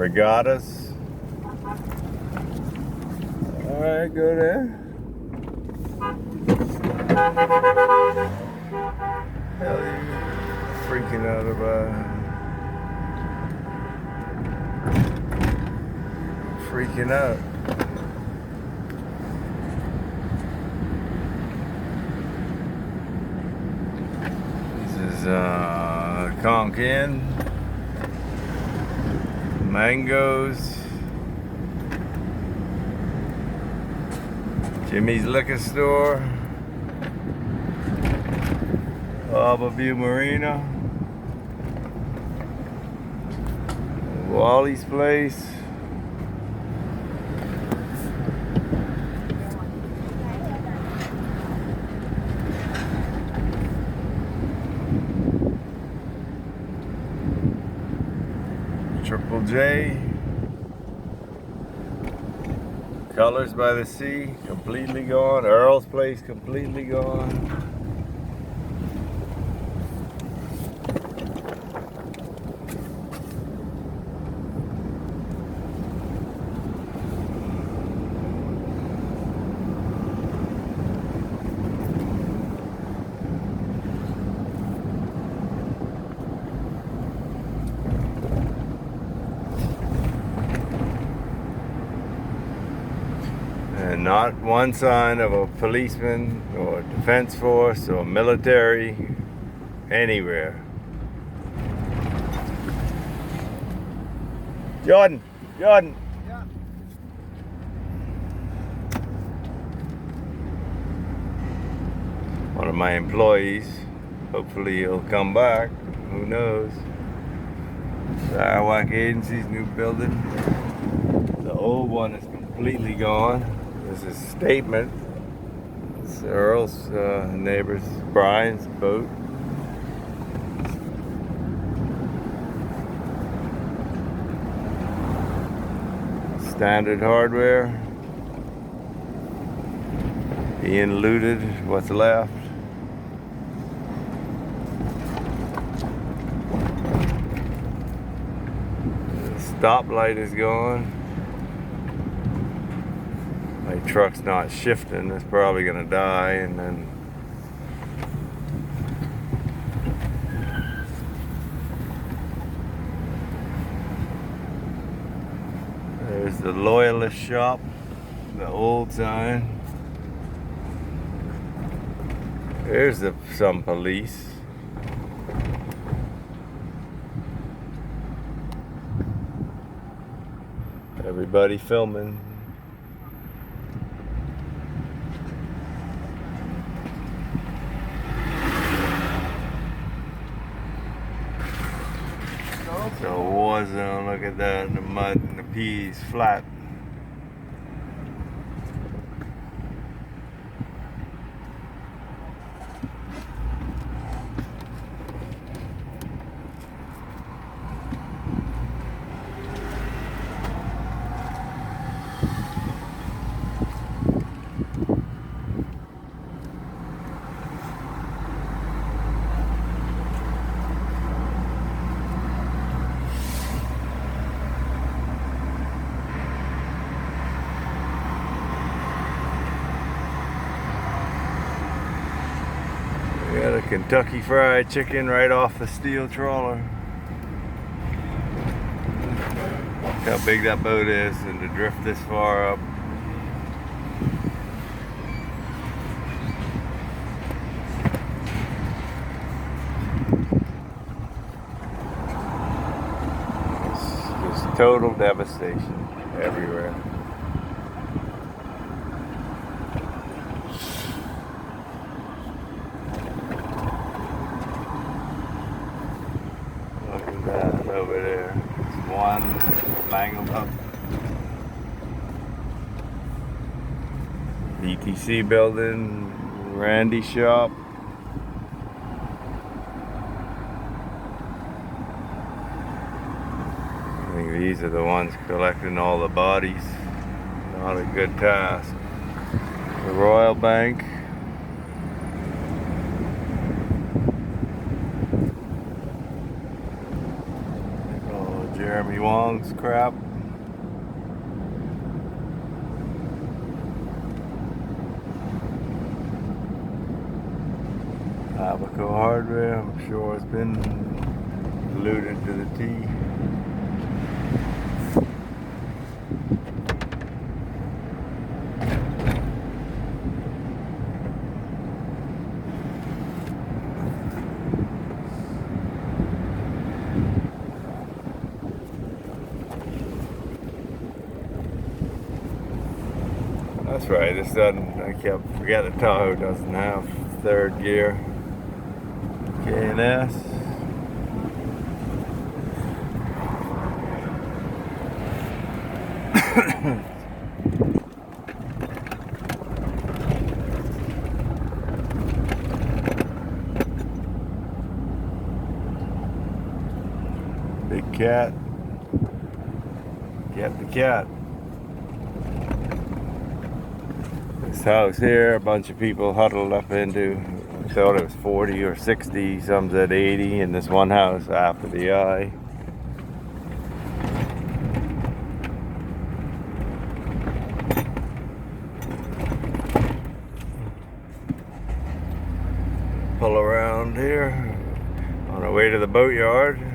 regattas. Alright, go there. Hell, you freaking out about. Freaking out. This is conch inn, mangoes, Jimmy's liquor store, Harbour View Marina, Wally's place. Triple J, Colors by the Sea, completely gone. Earl's place, completely gone. And not one sign of a policeman or defense force or military anywhere. Jordan! Yeah. One of my employees. Hopefully he'll come back. Who knows? Sarawak Agency's new building. The old one is completely gone. There's a statement. It's Earl's neighbor's, Brian's boat. Standard hardware. Being looted, what's left. The stoplight is gone. My truck's not shifting, it's probably gonna die, and then there's the Loyalist shop, the old sign. There's some police. Everybody filming. It's a war zone, look at that, and the mud and the peas flat. We got a Kentucky Fried Chicken right off the steel trawler. Look how big that boat is, and to drift this far up. It's just total devastation everywhere. Look at that over there. It's one mangled up. ETC building, Randy shop. I think these are the ones collecting all the bodies. Not a good task. The Royal Bank. Jeremy Wong's crap. Hardware, I'm sure it's been looted to the T. That's right, this doesn't, I kept forgetting Tahoe doesn't have third gear. K&S. Big cat. Get the cat. This house here, a bunch of people huddled up into, I thought it was 40 or 60, some said 80 in this one house after the eye. Pull around here on our way to the boatyard.